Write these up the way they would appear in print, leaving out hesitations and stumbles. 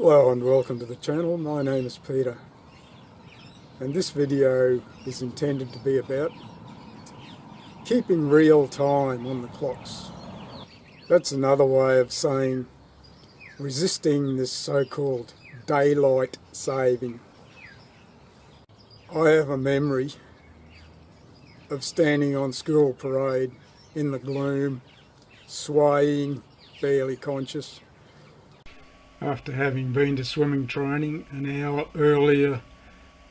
Hello and welcome to the channel. My name is Peter, and this video is intended to be about keeping real time on the clocks. That's another way of saying resisting this so-called daylight saving. I have a memory of standing on school parade in the gloom, swaying, barely conscious, after having been to swimming training an hour earlier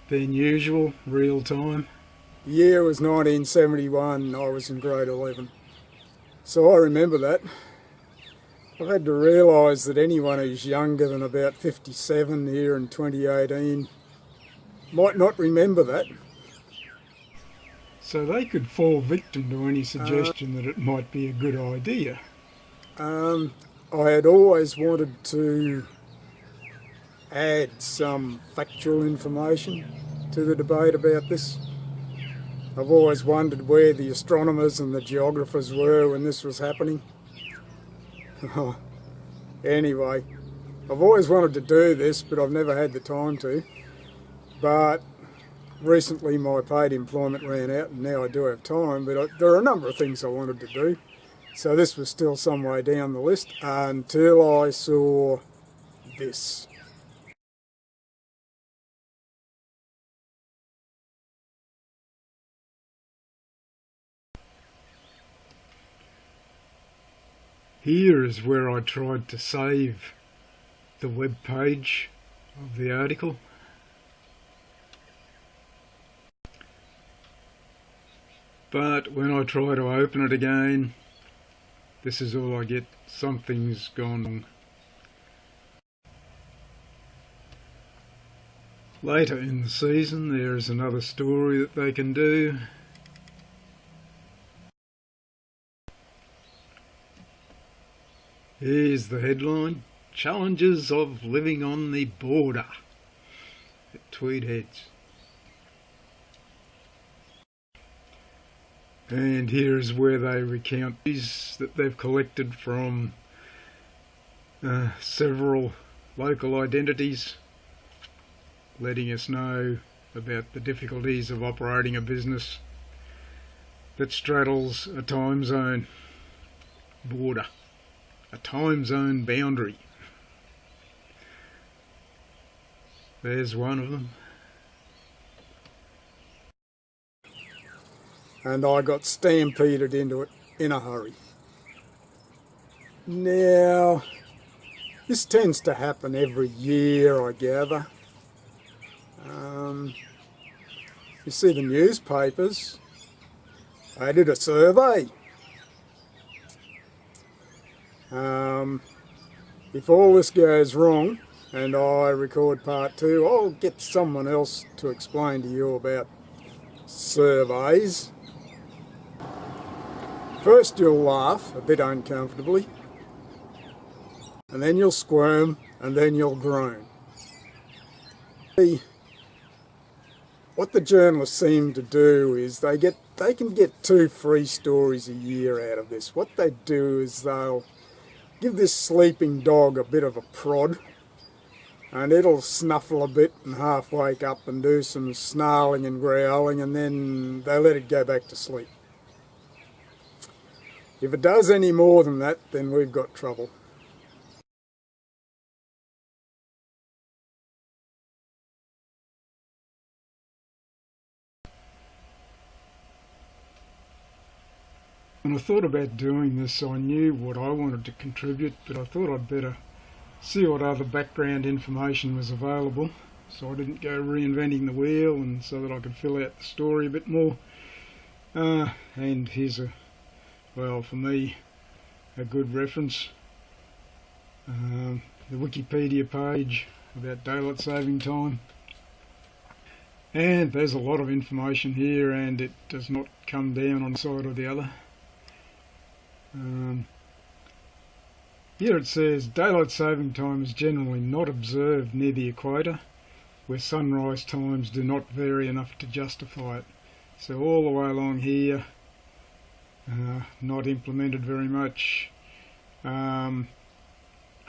than usual, real time. The year was 1971 and I was in grade 11. So I remember that. I've had to realise that anyone who's younger than about 57 here in 2018 might not remember that. So they could fall victim to any suggestion that it might be a good idea. I had always wanted to add some factual information to the debate about this. I've always wondered where the astronomers and the geographers were when this was happening. Anyway, I've always wanted to do this, but I've never had the time to. But recently my paid employment ran out and now I do have time, but there are a number of things I wanted to do. So this was still some way down the list until I saw this. Here is where I tried to save the web page of the article. But when I try to open it again, this is all I get. Something's gone wrong. Later in the season there is another story that they can do. Here's the headline: Challenges of Living on the Border at Tweed Heads. And here's where they recount these that they've collected from several local identities, letting us know about the difficulties of operating a business that straddles a time zone border, a time zone boundary. There's one of them. And I got stampeded into it in a hurry. Now, this tends to happen every year, I gather. You see the newspapers, they did a survey. If all this goes wrong and I record part 2, I'll get someone else to explain to you about surveys. First you'll laugh a bit uncomfortably, and then you'll squirm, and then you'll groan. What the journalists seem to do is they can get 2 free stories a year out of this. What they do is they'll give this sleeping dog a bit of a prod, and it'll snuffle a bit and half wake up and do some snarling and growling, and then they let it go back to sleep. If it does any more than that, then we've got trouble. When I thought about doing this, I knew what I wanted to contribute, but I thought I'd better see what other background information was available, so I didn't go reinventing the wheel, and so that I could fill out the story a bit more. And here's well, for me, a good reference. The Wikipedia page about daylight saving time. And there's a lot of information here, and it does not come down on one side or the other. Here it says, daylight saving time is generally not observed near the equator, where sunrise times do not vary enough to justify it. So all the way along here, not implemented very much.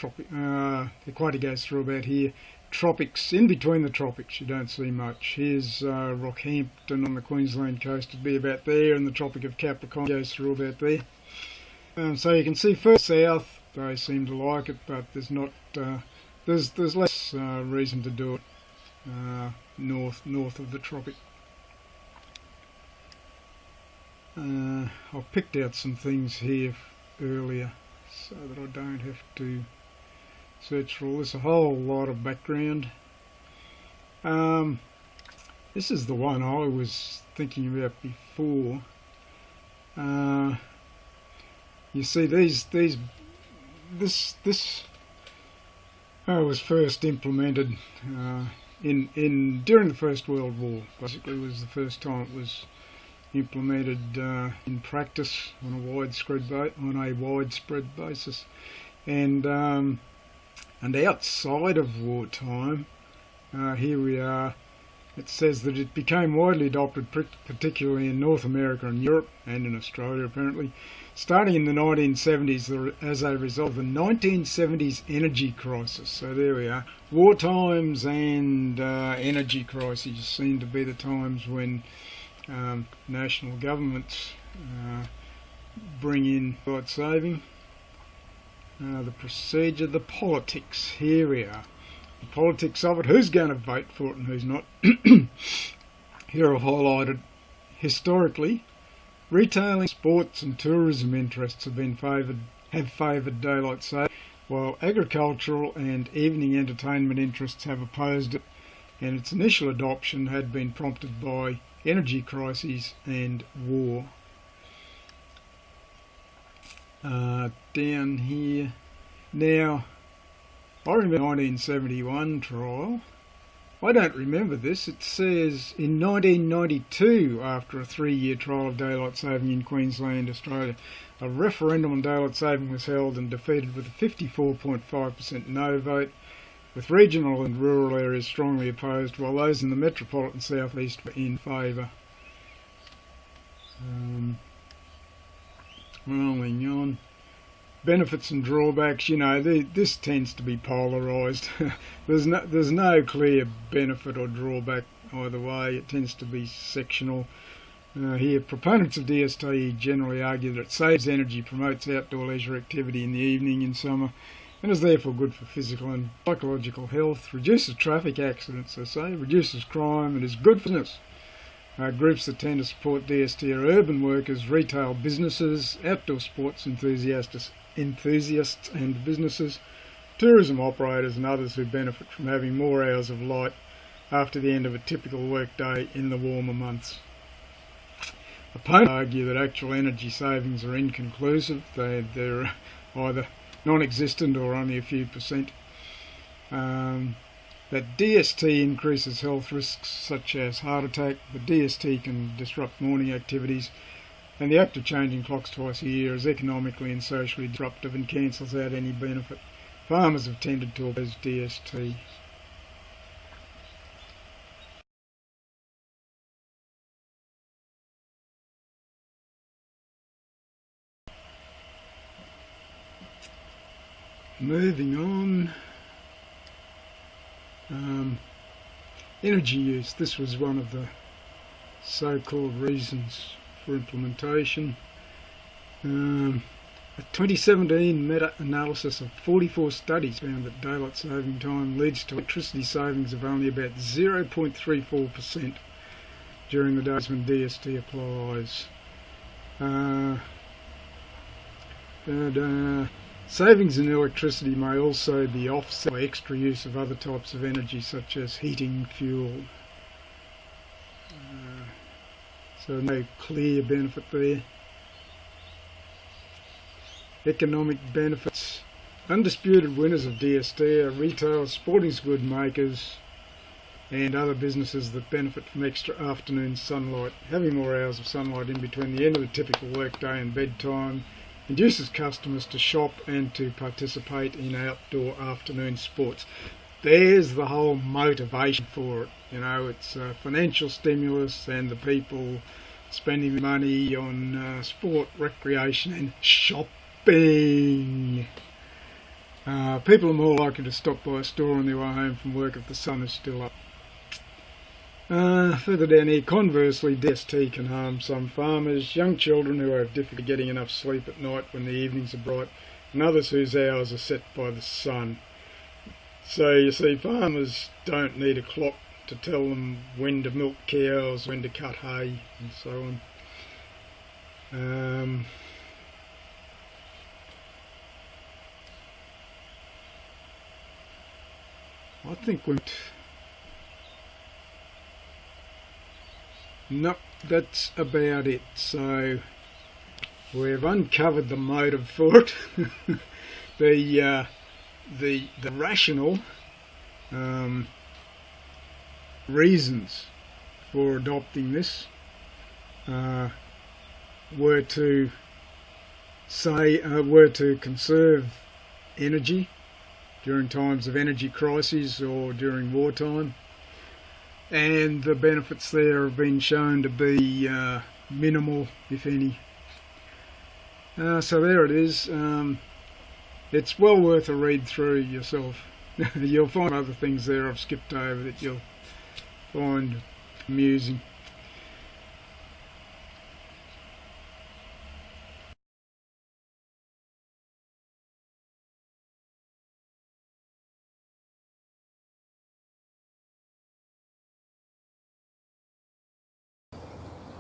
the equator goes through about here. Tropics, in between the tropics, you don't see much. Here's Rockhampton on the Queensland coast, it'd be about there, and the Tropic of Capricorn goes through about there. So you can see further south, they seem to like it, but there's not. There's less reason to do it north of the tropic. I've picked out some things here earlier so that I don't have to search for all this. A whole lot of background. This is the one I was thinking about before. You see, this was first implemented during the First World War. Basically, it was the first time it was implemented in practice on a widespread basis, and outside of wartime, here we are. It says that it became widely adopted, particularly in North America and Europe, and in Australia apparently, starting in the 1970s as a result of the 1970s energy crisis. So there we are. War times and energy crises seem to be the times when national governments bring in daylight saving. The procedure, the politics, here we are. The politics of it, who's going to vote for it and who's not. Here I've highlighted, historically, retailing, sports and tourism interests have favoured daylight saving, while agricultural and evening entertainment interests have opposed it, and its initial adoption had been prompted by energy crises and war. Down here, now, I remember the 1971 trial. I don't remember this. It says in 1992, after a 3-year trial of daylight saving in Queensland, Australia, a referendum on daylight saving was held and defeated with a 54.5% no vote, with regional and rural areas strongly opposed, while those in the metropolitan southeast were in favour. Rolling on. Benefits and drawbacks, you know, this tends to be polarised. there's no clear benefit or drawback either way. It tends to be sectional. Here, proponents of DST generally argue that it saves energy, promotes outdoor leisure activity in the evening in summer, and is therefore good for physical and psychological health, reduces traffic accidents, they say, reduces crime, and is good for business. Groups that tend to support DST are urban workers, retail businesses, outdoor sports enthusiasts and businesses, tourism operators and others who benefit from having more hours of light after the end of a typical workday in the warmer months. Opponents argue that actual energy savings are inconclusive. They're either non-existent or only a few percent. That DST increases health risks such as heart attack. The DST can disrupt morning activities, and the act of changing clocks twice a year is economically and socially disruptive and cancels out any benefit. Farmers have tended to oppose DST. Moving on. Energy use. This was one of the so-called reasons for implementation. A 2017 meta-analysis of 44 studies found that daylight saving time leads to electricity savings of only about 0.34% during the days when DST applies. Savings in electricity may also be offset by extra use of other types of energy such as heating fuel. So no clear benefit there. Economic benefits. Undisputed winners of DST are retailers, sporting goods makers and other businesses that benefit from extra afternoon sunlight. Having more hours of sunlight in between the end of the typical workday and bedtime induces customers to shop and to participate in outdoor afternoon sports. There's the whole motivation for it. You know, it's financial stimulus and the people spending money on sport, recreation and shopping. People are more likely to stop by a store on their way home from work if the sun is still up. Further down here, conversely, DST can harm some farmers, young children who have difficulty getting enough sleep at night when the evenings are bright, and others whose hours are set by the sun. So you see, farmers don't need a clock to tell them when to milk cows, when to cut hay, and so on. I think nope, that's about it. So we've uncovered the motive for it, the rational reasons for adopting this were to conserve energy during times of energy crises or during wartime, and the benefits there have been shown to be minimal, if any. So there it is. It's well worth a read through yourself. You'll find other things there I've skipped over that you'll find amusing.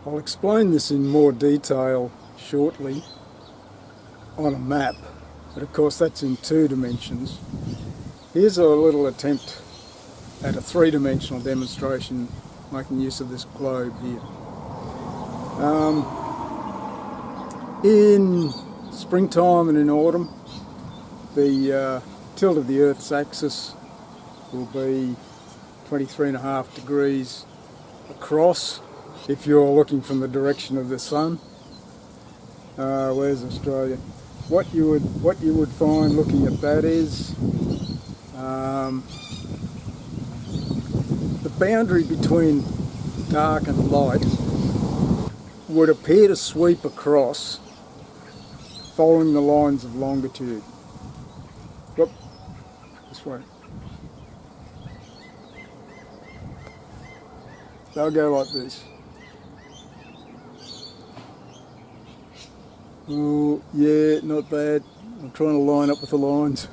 I'll explain this in more detail shortly on a map, but of course that's in 2 dimensions. Here's a little attempt at a 3-dimensional demonstration making use of this globe here. In springtime and in autumn, the tilt of the Earth's axis will be 23.5 degrees across if you're looking from the direction of the sun. Where's Australia? What you would find looking at that is the boundary between dark and light would appear to sweep across following the lines of longitude. Whoop, this way. They'll go like this. Oh, yeah, not bad. I'm trying to line up with the lines.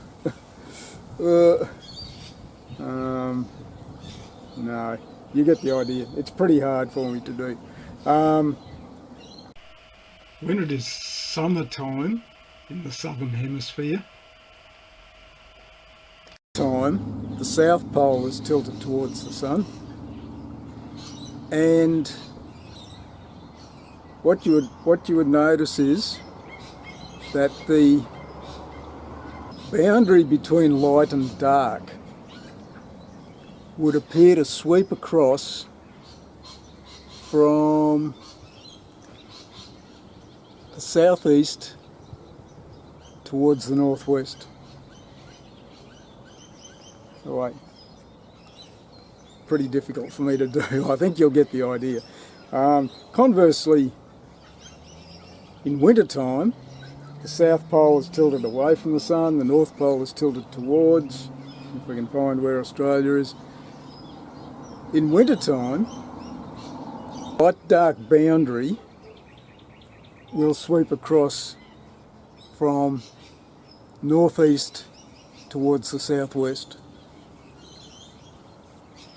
No, you get the idea. It's pretty hard for me to do. When it is summertime in the southern hemisphere, the South Pole is tilted towards the sun, and what you would notice is that the boundary between light and dark would appear to sweep across from the southeast towards the northwest. Right. Pretty difficult for me to do. I think you'll get the idea. Conversely, in wintertime, the South Pole is tilted away from the sun, the North Pole is tilted towards, if we can find where Australia is. In wintertime, light-dark boundary will sweep across from northeast towards the southwest.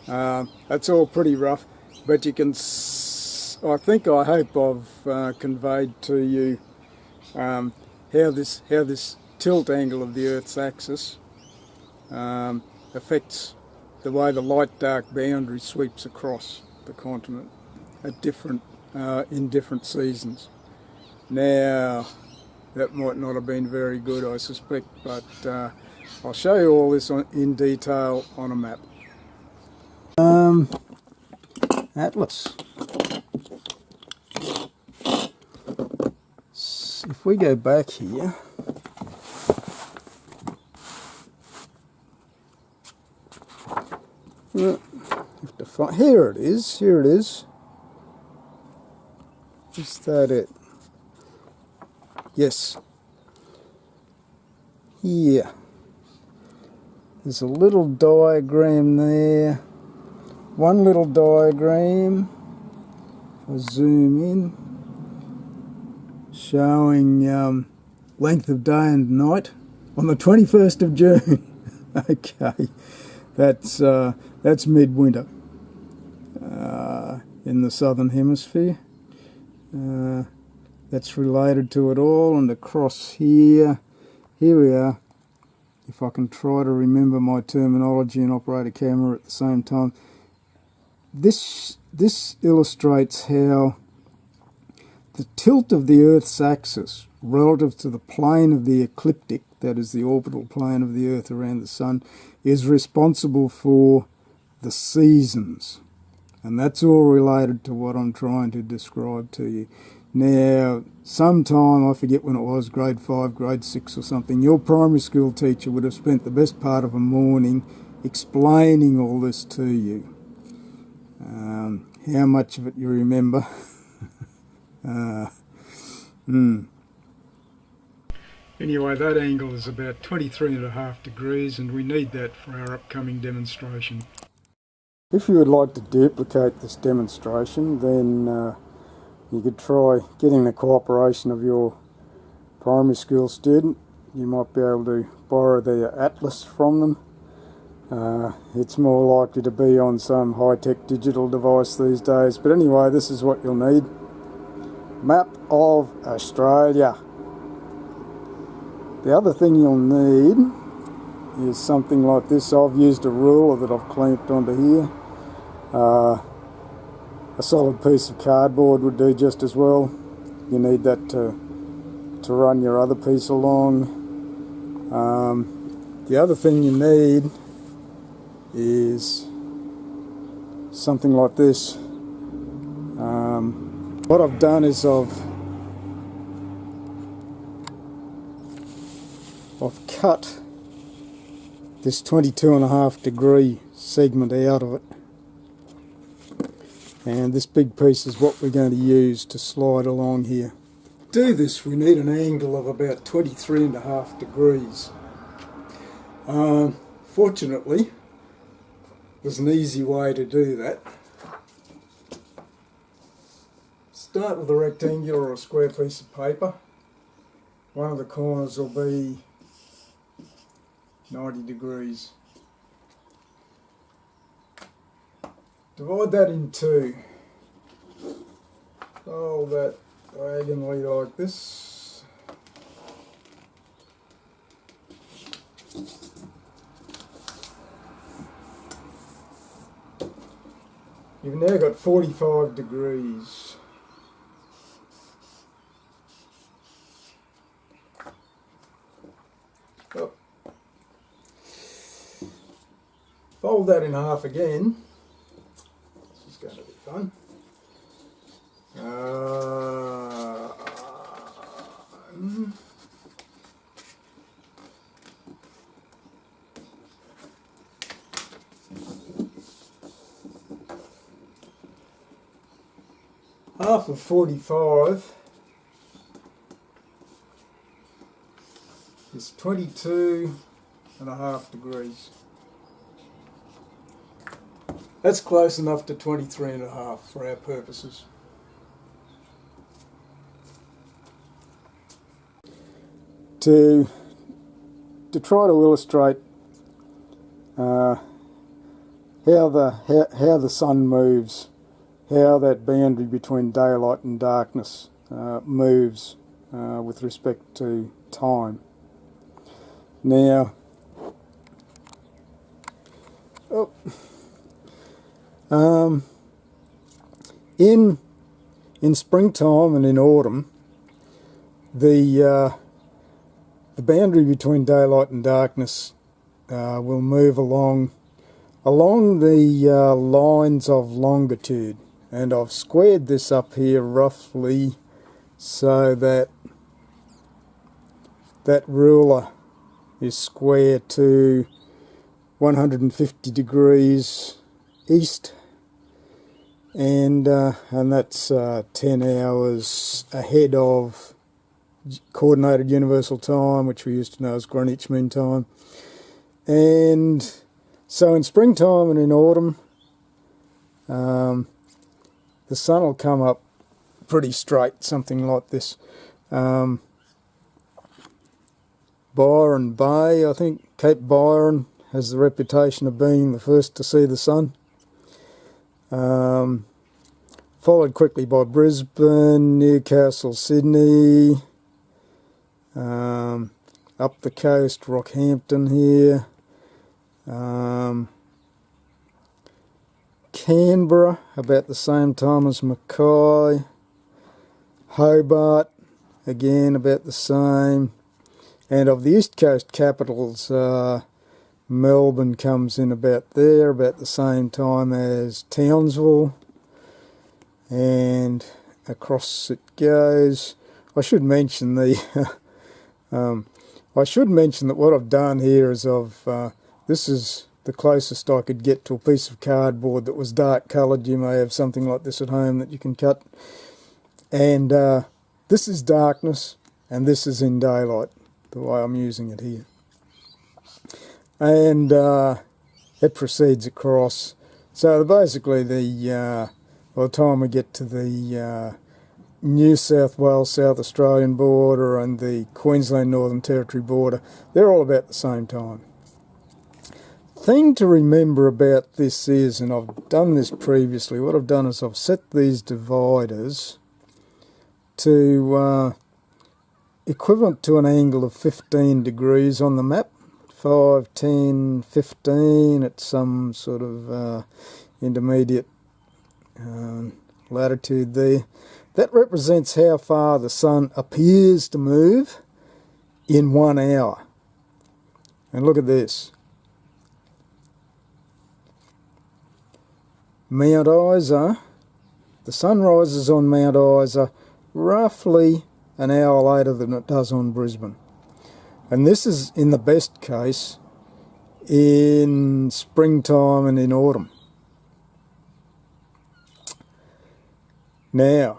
That's all pretty rough, but you can, I hope I've conveyed to you how this tilt angle of the Earth's axis affects the way the light-dark boundary sweeps across the continent at in different seasons. Now, that might not have been very good, I suspect, but I'll show you all this in detail on a map. Atlas. If we go back here, here it is. Is that it? Yes. Here. There's a little diagram there, one little diagram, if I zoom in, showing length of day and night on the 21st of June. Okay, that's midwinter in the southern hemisphere. That's related to it all, and across here we are. If I can try to remember my terminology and operate a camera at the same time. This illustrates how the tilt of the Earth's axis relative to the plane of the ecliptic, that is the orbital plane of the Earth around the Sun, is responsible for the seasons. And that's all related to what I'm trying to describe to you. Now, sometime, I forget when it was, grade 5, grade 6 or something, your primary school teacher would have spent the best part of a morning explaining all this to you. How much of it you remember? Anyway, that angle is about 23.5 degrees, and we need that for our upcoming demonstration. If you would like to duplicate this demonstration, then you could try getting the cooperation of your primary school student. You might be able to borrow their atlas from them. It's more likely to be on some high-tech digital device these days. But anyway, this is what you'll need. Map of Australia. The other thing you'll need is something like this. I've used a ruler that I've clamped onto here. A solid piece of cardboard would do just as well. You need that to run your other piece along. The other thing you need is something like this. What I've done is I've cut this 22.5 degree segment out of it. And this big piece is what we're going to use to slide along here. To do this, we need an angle of about 23.5 degrees. Fortunately, there's an easy way to do that. Start with a rectangular or a square piece of paper. One of the corners will be 90 degrees. Divide that in two. Fold that diagonally like this. You've now got 45 degrees. Oh. Fold that in half again. This is going to be fun. Half of 45 is 22.5 degrees. That's close enough to 23.5 for our purposes. To try to illustrate how the sun moves, how that boundary between daylight and darkness moves with respect to time. Now, in springtime and in autumn, the boundary between daylight and darkness will move along the lines of longitude, and I've squared this up here roughly so that that ruler is square to 150 degrees east, and that's 10 hours ahead of Coordinated Universal Time, which we used to know as Greenwich Mean Time. And so in springtime and in autumn, the sun will come up pretty straight, something like this. Byron Bay, I think, Cape Byron, has the reputation of being the first to see the sun. Followed quickly by Brisbane, Newcastle, Sydney, up the coast, Rockhampton here, Canberra about the same time as Mackay, Hobart again about the same, and of the East Coast capitals, Melbourne comes in about there, about the same time as Townsville, and across it goes. I should mention that what I've done here is this is the closest I could get to a piece of cardboard that was dark coloured. You may have something like this at home that you can cut, and this is darkness and this is in daylight, the way I'm using it here. And it proceeds across. So basically, by the time we get to the New South Wales South Australian border and the Queensland Northern Territory border, they're all about the same time. Thing to remember about this is, and I've done this previously, what I've done is I've set these dividers to equivalent to an angle of 15 degrees on the map. 5, 10, 15 at some sort of intermediate latitude there. That represents how far the sun appears to move in 1 hour. And look at this. Mount Isa, the sun rises on Mount Isa roughly an hour later than it does on Brisbane. And this is, in the best case, in springtime and in autumn. Now,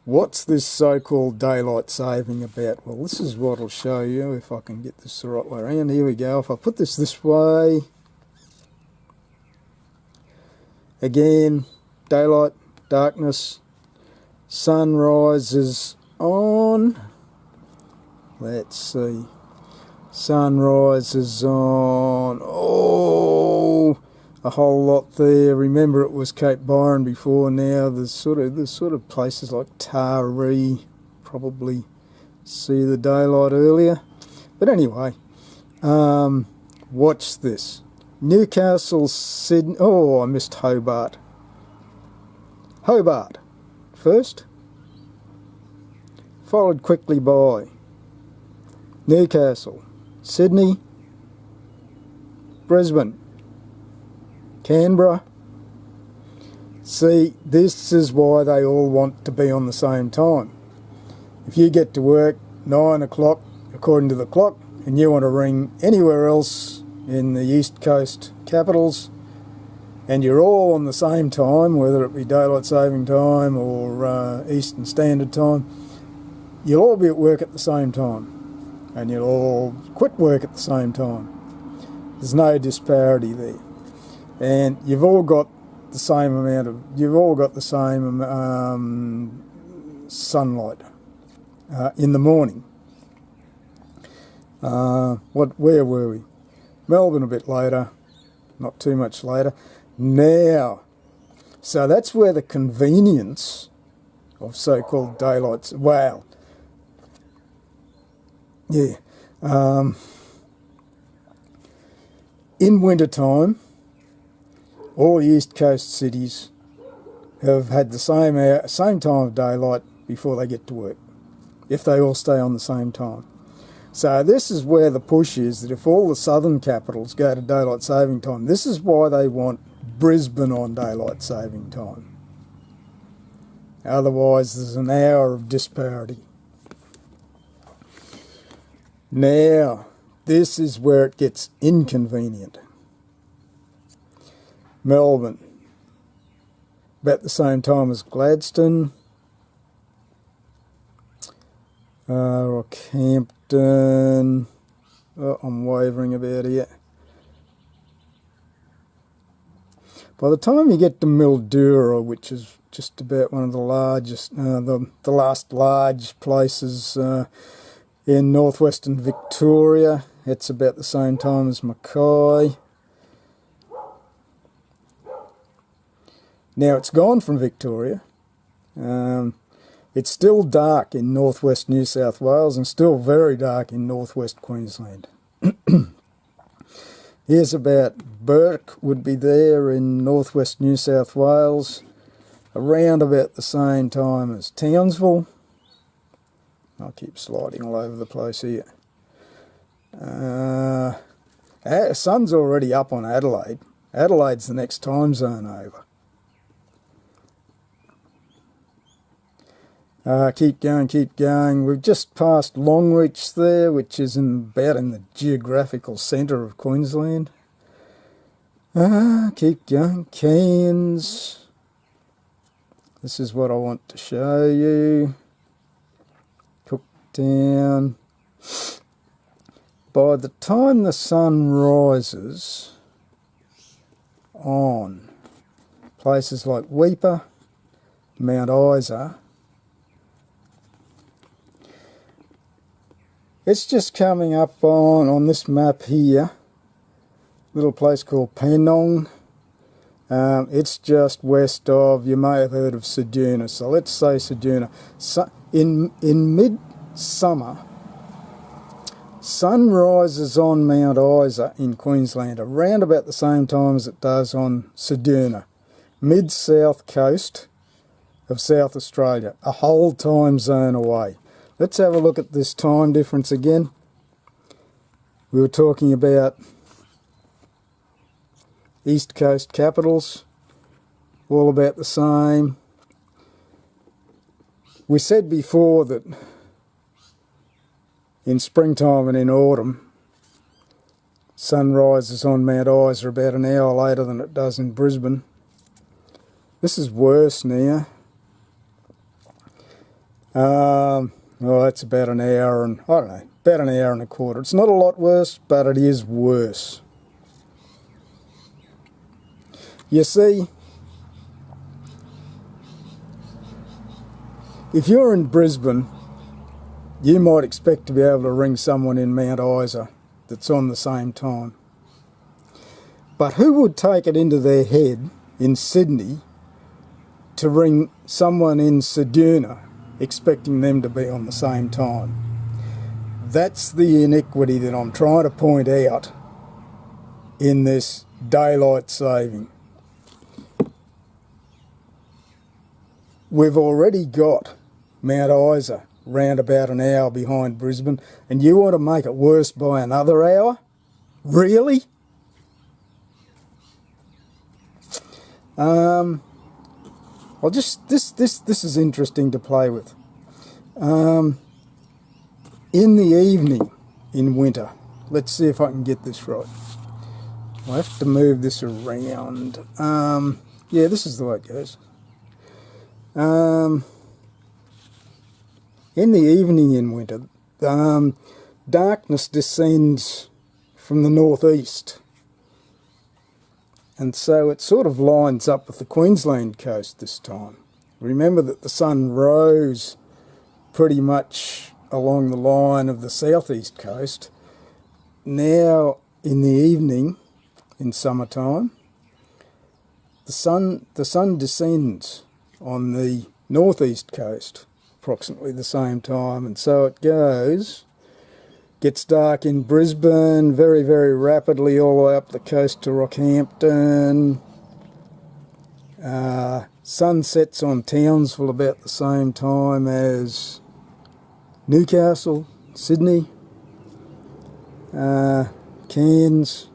what's this so-called daylight saving about? Well, this is what I'll show you if I can get this the right way around. Here we go. If I put this way, again, daylight, darkness, sun rises on, let's see, sun rises on, a whole lot there. Remember, it was Cape Byron before. Now there's sort of places like Taree probably see the daylight earlier. But anyway, watch this. Newcastle, Sydney. Oh, I missed Hobart. Hobart first, followed quickly by Newcastle, Sydney, Brisbane, Canberra. See, this is why they all want to be on the same time. If you get to work 9 o'clock according to the clock and you want to ring anywhere else in the East Coast capitals and you're all on the same time, whether it be daylight saving time or Eastern Standard Time, you'll all be at work at the same time and you'll all quit work at the same time. There's no disparity there. And you've all got the same amount of, sunlight in the morning. Where were we? Melbourne a bit later, not too much later. Now, so that's where the convenience of so-called daylights, wow. Yeah. In wintertime, all the East Coast cities have had the same time of daylight before they get to work, if they all stay on the same time. So this is where the push is, that if all the southern capitals go to daylight saving time, this is why they want Brisbane on daylight saving time. Otherwise there's an hour of disparity. Now, this is where it gets inconvenient. Melbourne, about the same time as Gladstone, Rockhampton, Oh, I'm wavering about here. By the time you get to Mildura, which is just about one of the largest, the last large places in northwestern Victoria, it's about the same time as Mackay. Now it's gone from Victoria. It's still dark in northwest New South Wales and still very dark in northwest Queensland. Here's about Burke would be there in northwest New South Wales, around about the same time as Townsville. I'll keep sliding all over the place here. Sun's already up on Adelaide. Adelaide's the next time zone over. Keep going, keep going. We've just passed Longreach there, which is about in the geographical centre of Queensland. Keep going. Cairns. This is what I want to show you. Cooktown. By the time the sun rises on places like Weipa, Mount Isa, it's just coming up on this map here, little place called Penong. It's just west of, you may have heard of Ceduna, so let's say Ceduna. So in mid-summer, sun rises on Mount Isa in Queensland around about the same time as it does on Ceduna, mid-south coast of South Australia, a whole time zone away. Let's have a look at this time difference again. We were talking about East Coast capitals, all about the same. We said before that in springtime and in autumn, sunrises on Mount Isa are about an hour later than it does in Brisbane. This is worse now. Well, that's about an hour and, I don't know, about an hour and a quarter. It's not a lot worse, but it is worse. You see, if you're in Brisbane, you might expect to be able to ring someone in Mount Isa that's on the same time. But who would take it into their head in Sydney to ring someone in Ceduna expecting them to be on the same time? That's the iniquity that I'm trying to point out in this daylight saving. We've already got Mount Isa round about an hour behind Brisbane, and you want to make it worse by another hour? Really? This is interesting to play with. In the evening in winter, let's see if I can get this right. I have to move this around. Yeah, this is the way it goes. In the evening in winter, darkness descends from the northeast. And so it sort of lines up with the Queensland coast this time. Remember that the sun rose pretty much along the line of the southeast coast. Now, in the evening, in summertime, the sun descends on the northeast coast approximately the same time, and so it goes. Gets dark in Brisbane very, very rapidly all the way up the coast to Rockhampton. Sun sets on Townsville about the same time as Newcastle, Sydney, Cairns.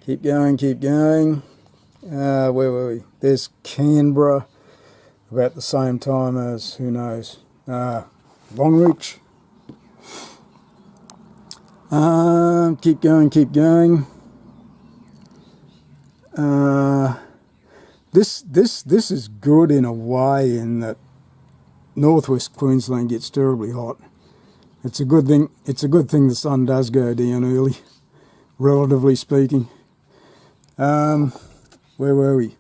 Keep going, keep going. Where were we? There's Canberra, about the same time as, who knows, Longreach. Keep going, keep going. This is good in a way in that northwest Queensland gets terribly hot, It's a good thing. It's a good thing the sun does go down early, relatively speaking. Where were we?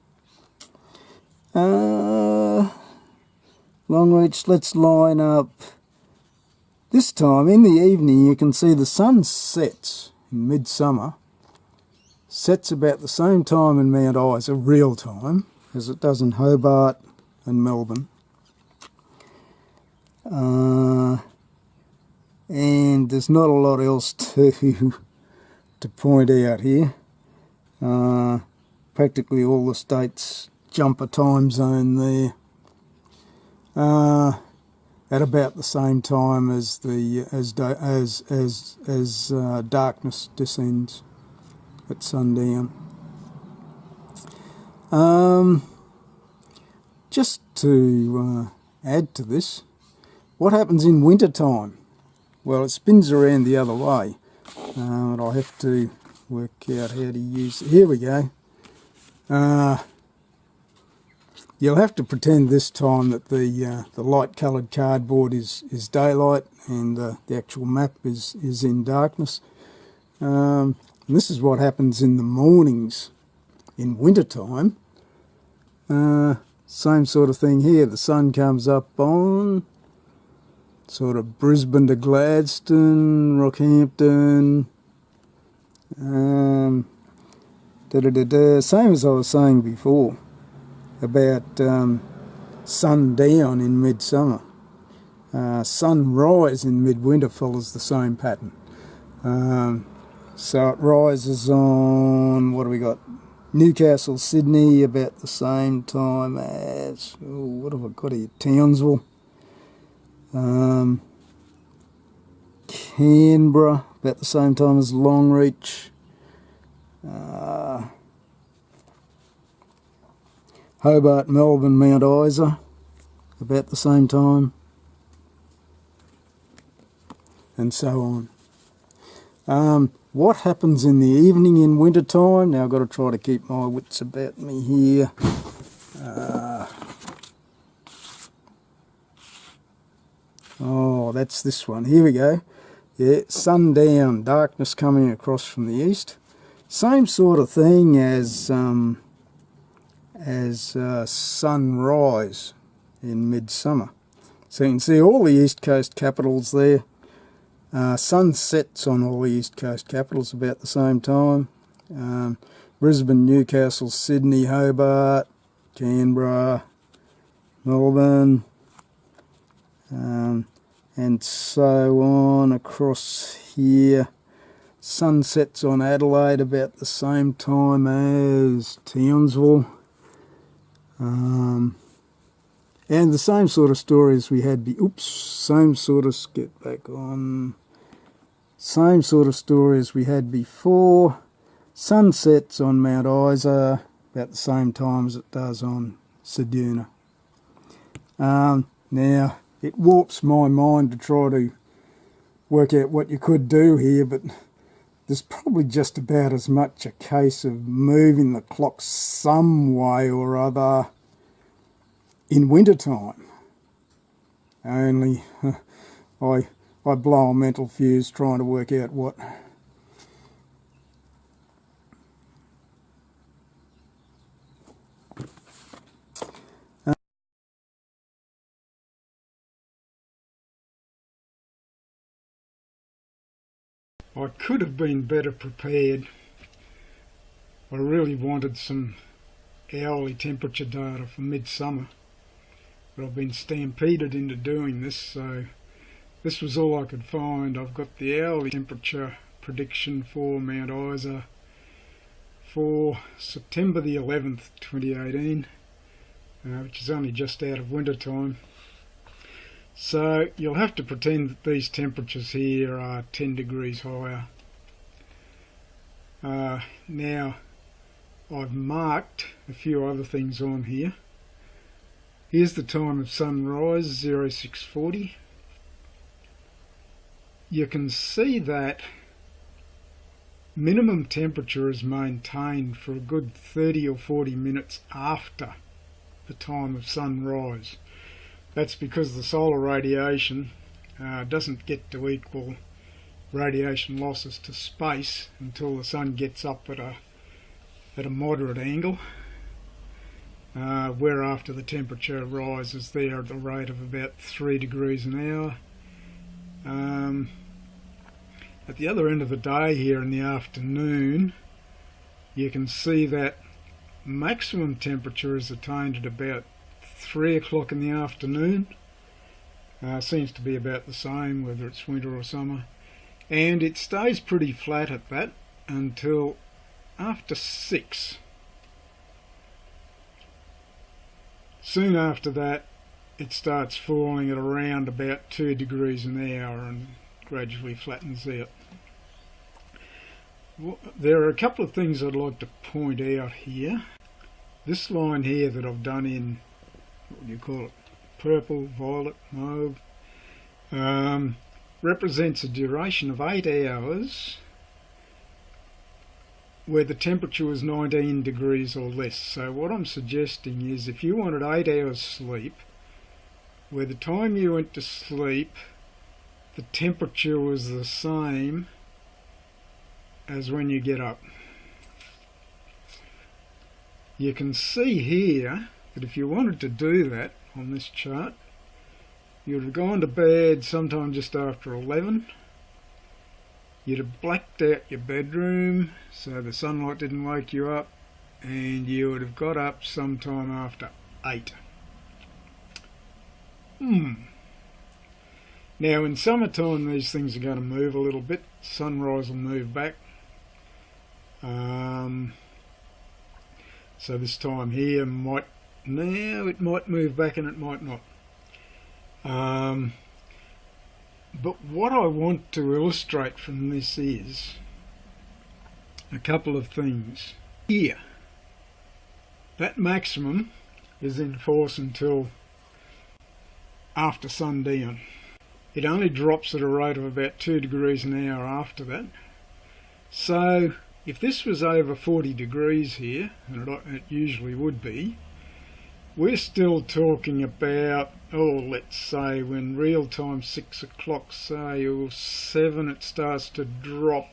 Longreach. Let's line up. This time in the evening, you can see the sun sets in midsummer. Sets about the same time in Mount Isa, real time, as it does in Hobart and Melbourne. And there's not a lot else to point out here. Practically all the states jump a time zone there. At about the same time as the darkness descends at sundown. Just to add to this, what happens in winter time? Well, it spins around the other way, and I'll have to work out how to use it. Here we go. You'll have to pretend this time that the light coloured cardboard is daylight and the actual map is in darkness. And this is what happens in the mornings in winter time. Same sort of thing here. The sun comes up on sort of Brisbane to Gladstone, Rockhampton. Same as I was saying before about sundown in midsummer. Sunrise in midwinter follows the same pattern. So it rises on, what do we got? Newcastle, Sydney, about the same time as, what have I got here? Townsville. Canberra, about the same time as Longreach. Hobart, Melbourne, Mount Isa, about the same time. And so on. What happens in the evening in winter time? Now I've got to try to keep my wits about me here. Oh, that's this one. Here we go. Yeah, sundown, darkness coming across from the east. Same sort of thing as sunrise in midsummer. So you can see all the east coast capitals there. Sun sets on all the east coast capitals about the same time. Brisbane, Newcastle, Sydney, Hobart, Canberra, Melbourne, and so on across here. Sun sets on Adelaide about the same time as Townsville. And the same sort of stories we had, same sort of, get back on, same sort of stories we had before. Sun sets on Mount Isa about the same time as it does on Ceduna. Now, it warps my mind to try to work out what you could do here, but there's probably just about as much a case of moving the clock some way or other in winter time. Only I blow a mental fuse trying to work out what. I could have been better prepared. I really wanted some hourly temperature data for midsummer, but I've been stampeded into doing this, so this was all I could find. I've got the hourly temperature prediction for Mount Isa for September the 11th, 2018, which is only just out of winter time. So you'll have to pretend that these temperatures here are 10 degrees higher. Now I've marked a few other things on here. Here's the time of sunrise, 0640. You can see that minimum temperature is maintained for a good 30 or 40 minutes after the time of sunrise. That's because the solar radiation doesn't get to equal radiation losses to space until the sun gets up at a moderate angle, whereafter the temperature rises there at the rate of about 3 degrees an hour. At the other end of the day here in the afternoon, you can see that maximum temperature is attained at about 3 o'clock in the afternoon. Seems to be about the same whether it's winter or summer, and it stays pretty flat at that until after 6. Soon after that it starts falling at around about 2 degrees an hour and gradually flattens out. There are a couple of things I'd like to point out here. This line here that I've done in, what do you call it, purple, violet, mauve, represents a duration of 8 hours where the temperature was 19 degrees or less. So what I'm suggesting is if you wanted 8 hours sleep, where the time you went to sleep the temperature was the same as when you get up. You can see here that if you wanted to do that on this chart, you'd have gone to bed sometime just after 11. You'd have blacked out your bedroom so the sunlight didn't wake you up, and you would have got up sometime after 8. Now in summertime these things are going to move a little bit. Sunrise will move back. So this time here it might move back and it might not. But what I want to illustrate from this is a couple of things. Here, that maximum is in force until after sundown. It only drops at a rate of about 2 degrees an hour after that. So if this was over 40 degrees here, and it usually would be, we're still talking about, let's say when real time 6 o'clock, say, or 7, it starts to drop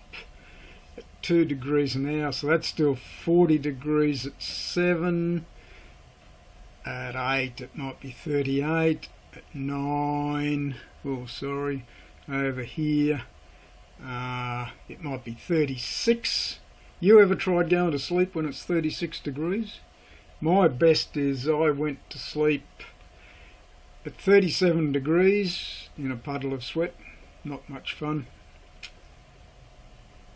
at 2 degrees an hour. So that's still 40 degrees at 7. At 8 it might be 38. At 9, over here, it might be 36. You ever tried going to sleep when it's 36 degrees? My best is I went to sleep at 37 degrees in a puddle of sweat. Not much fun.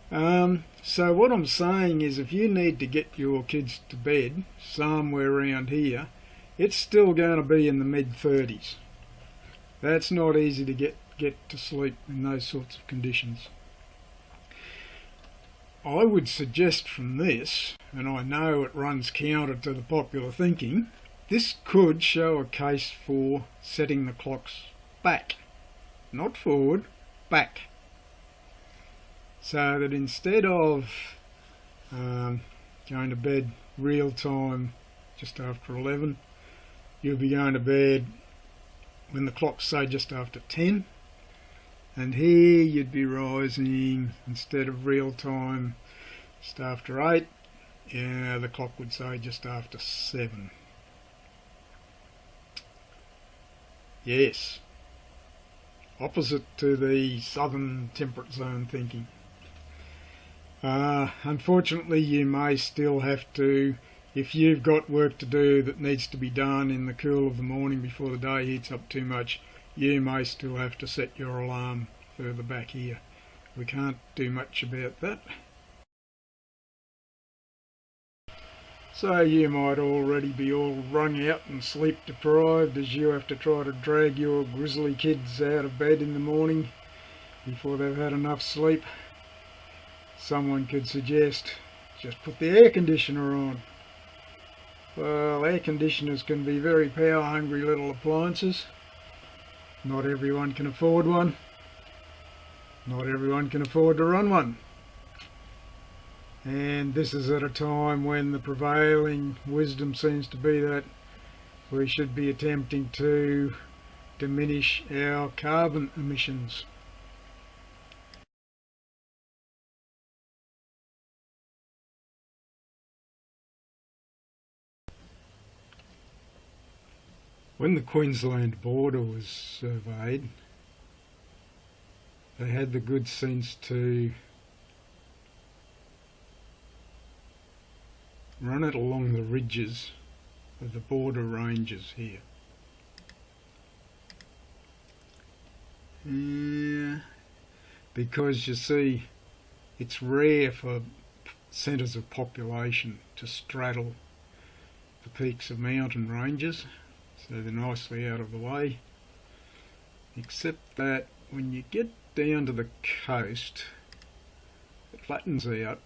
So what I'm saying is if you need to get your kids to bed somewhere around here, it's still going to be in the mid-30s. That's not easy to get to sleep in those sorts of conditions. I would suggest from this, and I know it runs counter to the popular thinking, this could show a case for setting the clocks back. Not forward, back. So that instead of going to bed real time just after 11, you'll be going to bed when the clocks say just after 10, and here you'd be rising instead of real time just after 8. The clock would say just after 7. Yes, opposite to the southern temperate zone thinking. Unfortunately you may still have to, if you've got work to do that needs to be done in the cool of the morning before the day heats up too much, you may still have to set your alarm further back here. We can't do much about that. So you might already be all wrung out and sleep deprived as you have to try to drag your grizzly kids out of bed in the morning before they've had enough sleep. Someone could suggest, just put the air conditioner on. Well, air conditioners can be very power hungry little appliances. Not everyone can afford one. Not everyone can afford to run one. And this is at a time when the prevailing wisdom seems to be that we should be attempting to diminish our carbon emissions. When the Queensland border was surveyed, they had the good sense to run it along the ridges of the border ranges here. Yeah, because you see, it's rare for centres of population to straddle the peaks of mountain ranges, so they're nicely out of the way, except that when you get down to the coast, it flattens out.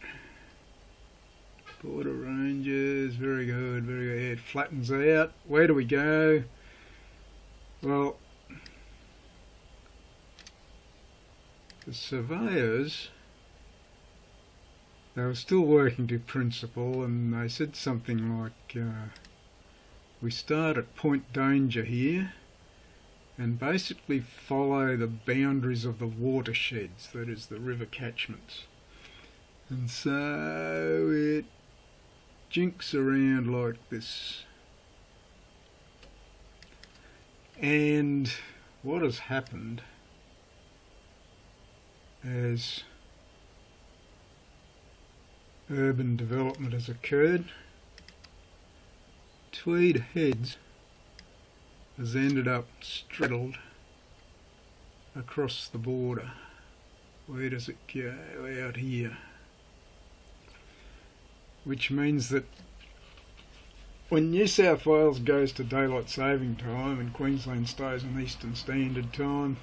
Border ranges, very good, very good. It flattens out. Where do we go? Well, the surveyors, they were still working to principle, and they said something like, we start at Point Danger here and basically follow the boundaries of the watersheds, that is the river catchments. And so it jinks around like this. And what has happened as urban development has occurred, Tweed Heads has ended up straddled across the border. Where does it go? Out here. Which means that when New South Wales goes to daylight saving time and Queensland stays on Eastern Standard Time,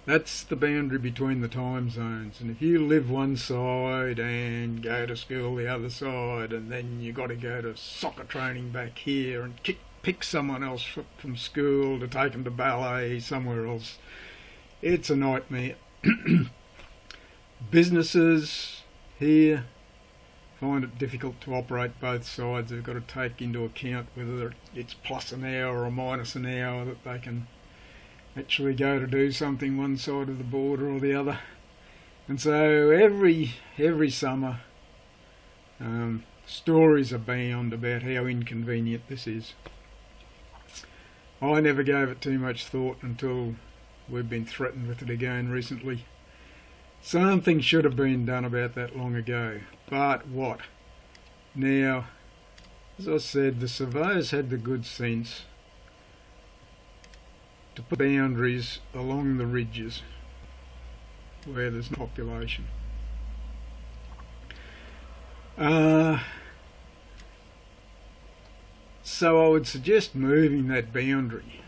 that's the boundary between the time zones. And if you live one side and go to school the other side, and then you got to go to soccer training back here and pick someone else from school to take them to ballet somewhere else, it's a nightmare. Businesses here find it difficult to operate both sides. They've got to take into account whether it's plus an hour or minus an hour that they can actually go to do something one side of the border or the other. And so every summer stories abound about how inconvenient this is. I never gave it too much thought until we've been threatened with it again recently. Something should have been done about that long ago, but what? Now, as I said, the surveyors had the good sense to put boundaries along the ridges where there's no population. So I would suggest moving that boundary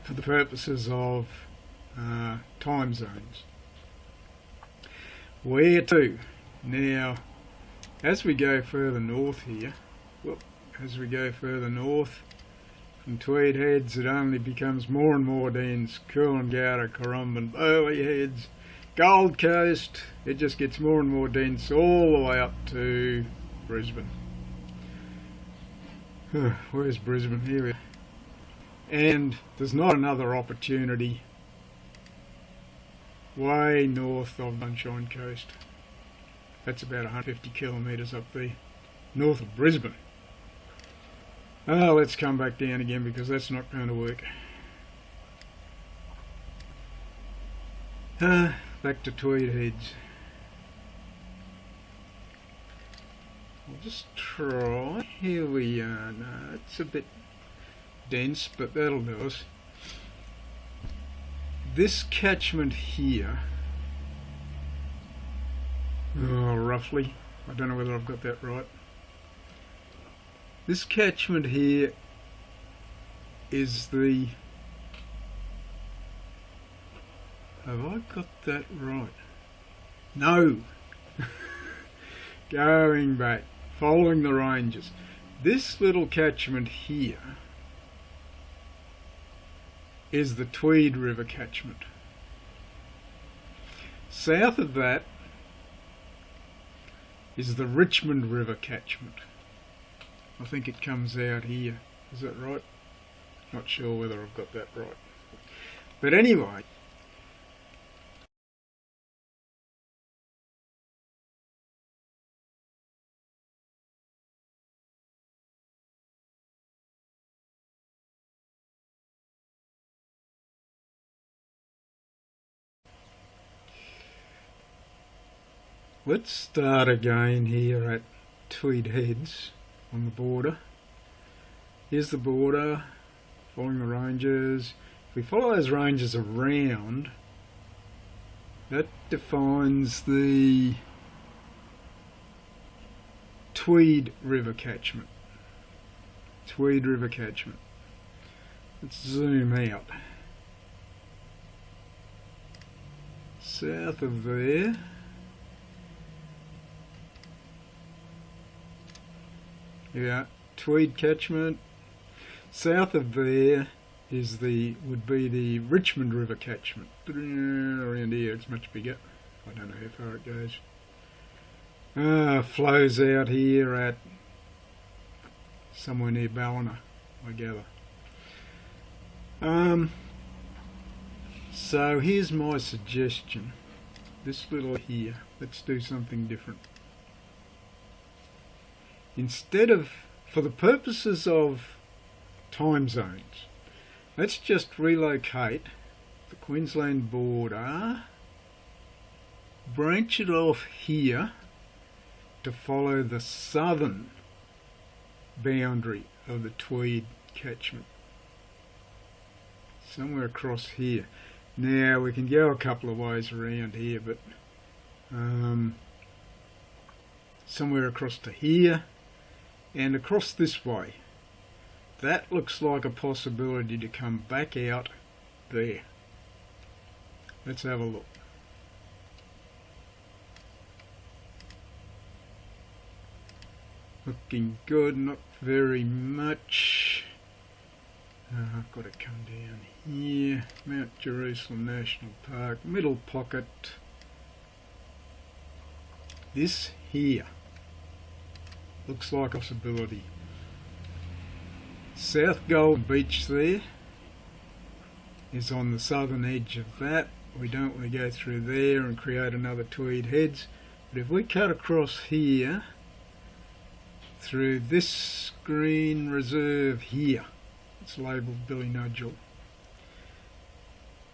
for the purposes of time zones. Where to? Now, as we go further north here, from Tweed Heads, it only becomes more and more dense. Coolangatta, Currumbin, Burleigh Heads, Gold Coast, it just gets more and more dense all the way up to Brisbane. Where's Brisbane? Here we are. And there's not another opportunity way north of Sunshine Coast. That's about 150 kilometres up there, north of Brisbane. Oh, let's come back down again because that's not going to work. Back to Tweed Heads. I'll just try. Here we are. No, it's a bit dense, but that'll do us. This catchment here, roughly, I don't know whether I've got that right. This catchment here is the... Have I got that right? No! Going back, following the ranges. This little catchment here is the Tweed River catchment. South of that is the Richmond River catchment. I think it comes out here. Is that right? Not sure whether I've got that right. But anyway, let's start again here at Tweed Heads on the border. Here's the border, following the ranges. If we follow those ranges around, that defines the Tweed River catchment. Tweed River catchment. Let's zoom out. South of there, yeah, Tweed catchment. South of there is would be the Richmond River catchment. Around here it's much bigger. I don't know how far it goes. Flows out here at somewhere near Ballina, I gather. So here's my suggestion. This little here, let's do something different. Instead of, for the purposes of time zones, let's just relocate the Queensland border, branch it off here to follow the southern boundary of the Tweed catchment. Somewhere across here. Now we can go a couple of ways around here, but somewhere across to here and across this way. That looks like a possibility to come back out there. Let's have a look. Looking good, not very much. I've got to come down here. Mount Jerusalem National Park, middle pocket. This here looks like a possibility. South Gold Beach there is on the southern edge of that. We don't want to go through there and create another Tweed Heads. But if we cut across here through this green reserve here, it's labelled Billy Nudgel,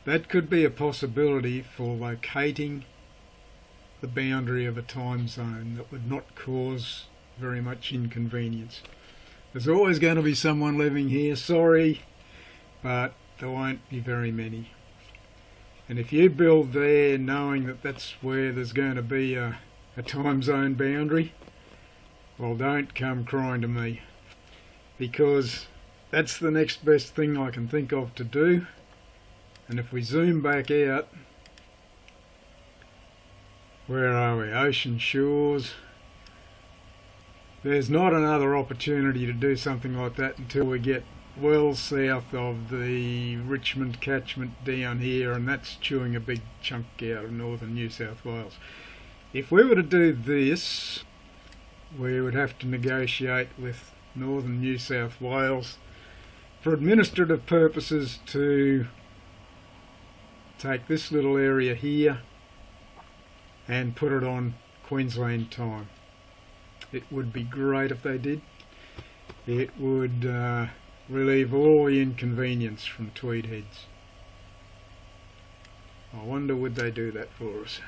that could be a possibility for locating the boundary of a time zone that would not cause very much inconvenience. There's always going to be someone living here, sorry, but there won't be very many. And if you build there knowing that that's where there's going to be a time zone boundary, well, don't come crying to me, because that's the next best thing I can think of to do. And if we zoom back out, where are we? Ocean shores. There's not another opportunity to do something like that until we get well south of the Richmond catchment down here, and that's chewing a big chunk out of northern New South Wales. If we were to do this, we would have to negotiate with northern New South Wales for administrative purposes to take this little area here and put it on Queensland time. It would be great if they did. It would relieve all the inconvenience from Tweed Heads. I wonder would they do that for us.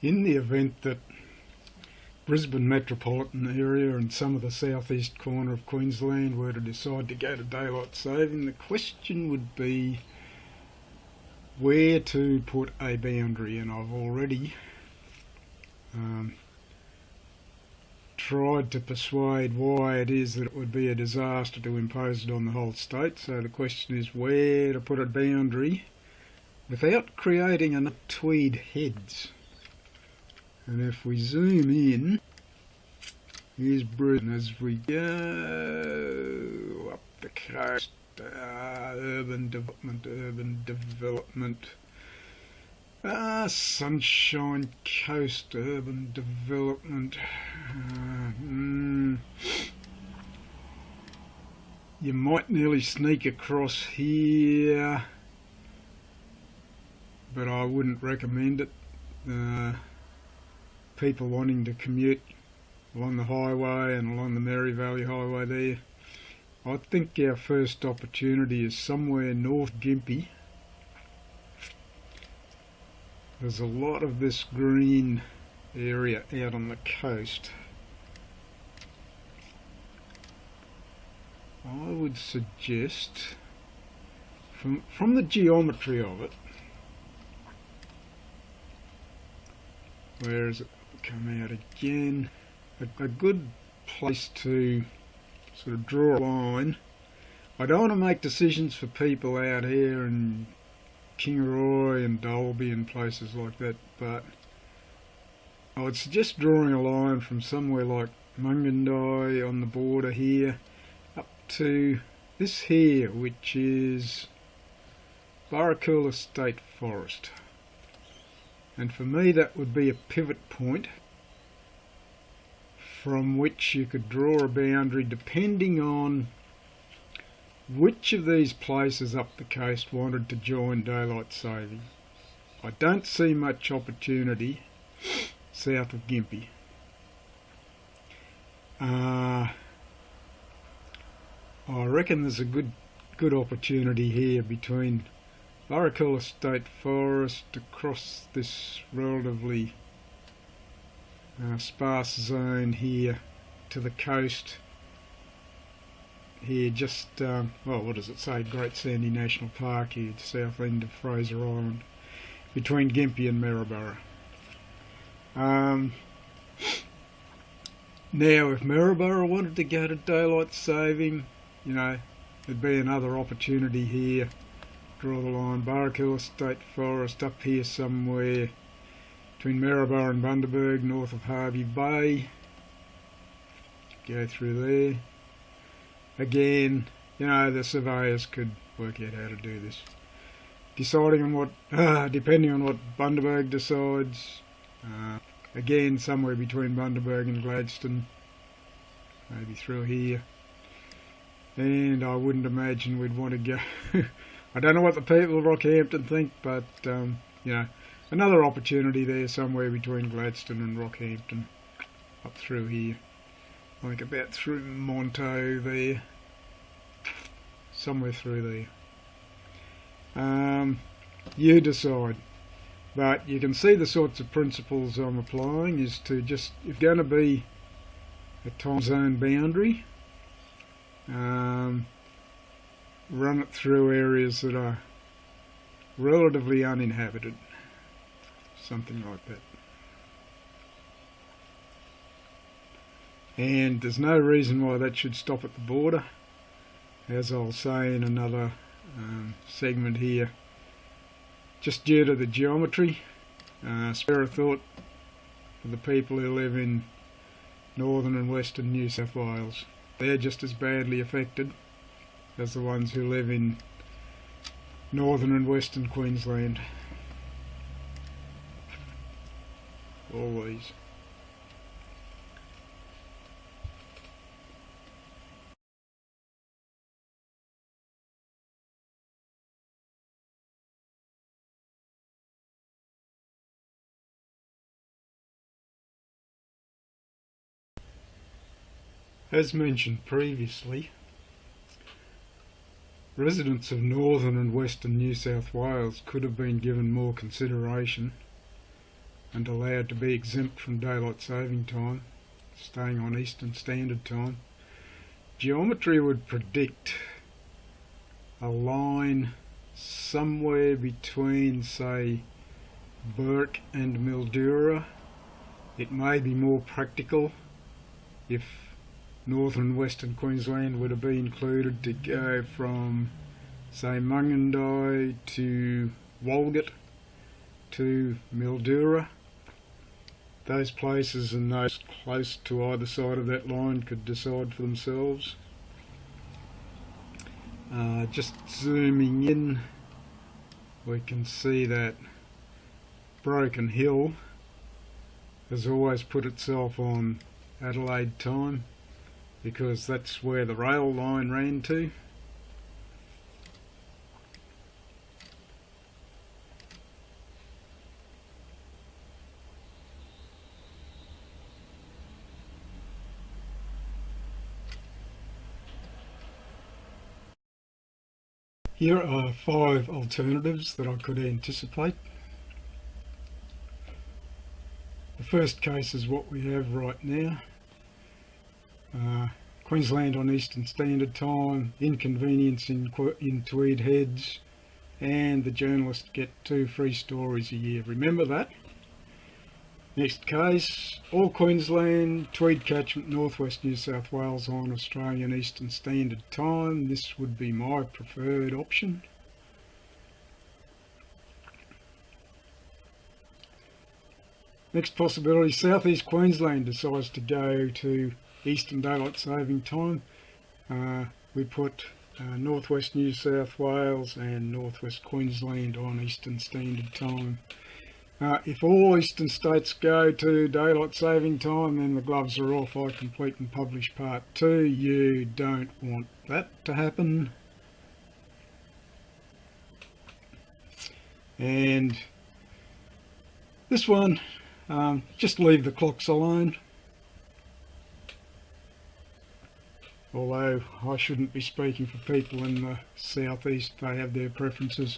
In the event that Brisbane metropolitan area and some of the southeast corner of Queensland were to decide to go to daylight saving, the question would be where to put a boundary, and I've already tried to persuade why it is that it would be a disaster to impose it on the whole state. So the question is where to put a boundary without creating enough Tweed Heads. And if we zoom in Here's Britain as we go up the coast. Urban development. Sunshine Coast, urban development. You might nearly sneak across here, but I wouldn't recommend it. People wanting to commute along the highway and along the Mary Valley Highway there. I think our first opportunity is somewhere north Gympie. There's a lot of this green area out on the coast. I would suggest, from the geometry of it, where is it come out again? A good place to sort of draw a line. I don't want to make decisions for people out here in Kingaroy and Dalby and places like that, but I would suggest drawing a line from somewhere like Mungandai on the border here up to this here, which is Barracool State Forest. And for me that would be a pivot point from which you could draw a boundary depending on which of these places up the coast wanted to join daylight saving. I don't see much opportunity south of Gympie. I reckon there's a good opportunity here between Barracool State Forest across this relatively sparse zone here to the coast. Here just, well, what does it say, Great Sandy National Park here, south end of Fraser Island, between Gympie and Maryborough. Now if Maryborough wanted to go to daylight saving, you know, there'd be another opportunity here. Draw the line, Barracool State Forest up here somewhere between Maryborough and Bundaberg, north of Harvey Bay. Go through there. Again, you know, the surveyors could work out how to do this. Deciding on what, depending on what Bundaberg decides, again somewhere between Bundaberg and Gladstone, maybe through here. And I wouldn't imagine we'd want to go, I don't know what the people of Rockhampton think, but you know, another opportunity there somewhere between Gladstone and Rockhampton, up through here. I think about through Monto there, somewhere through there. You decide, but you can see the sorts of principles I'm applying is to just, if going to be a time zone boundary, run it through areas that are relatively uninhabited, something like that. And there's no reason why that should stop at the border, as I'll say in another segment here, just due to the geometry. Spare a thought for the people who live in northern and western New South Wales. They're just as badly affected as the ones who live in northern and western Queensland. All these. As mentioned previously, residents of northern and western New South Wales could have been given more consideration and allowed to be exempt from daylight saving time, staying on Eastern Standard Time. Geometry would predict a line somewhere between, say, Bourke and Mildura. It may be more practical if northern and western Queensland would have been included to go from, say, Mungandai to Walgett to Mildura. those places and those close to either side of that line could decide for themselves. Just zooming in, we can see that Broken Hill has always put itself on Adelaide time because that's where the rail line ran to. Here are 5 alternatives that I could anticipate. The first case is what we have right now. Queensland on Eastern Standard Time, inconvenience in Tweed heads, and the journalists get 2 free stories a year. Remember that. Next case, all Queensland, Tweed Catchment, Northwest New South Wales on Australian Eastern Standard Time. This would be my preferred option. Next possibility, Southeast Queensland decides to go to Eastern Daylight Saving Time. We put Northwest New South Wales and Northwest Queensland on Eastern Standard Time. If all eastern states go to daylight saving time, then the gloves are off. I complete and publish part 2. You don't want that to happen. And this one, just leave the clocks alone. Although I shouldn't be speaking for people in the southeast, they have their preferences.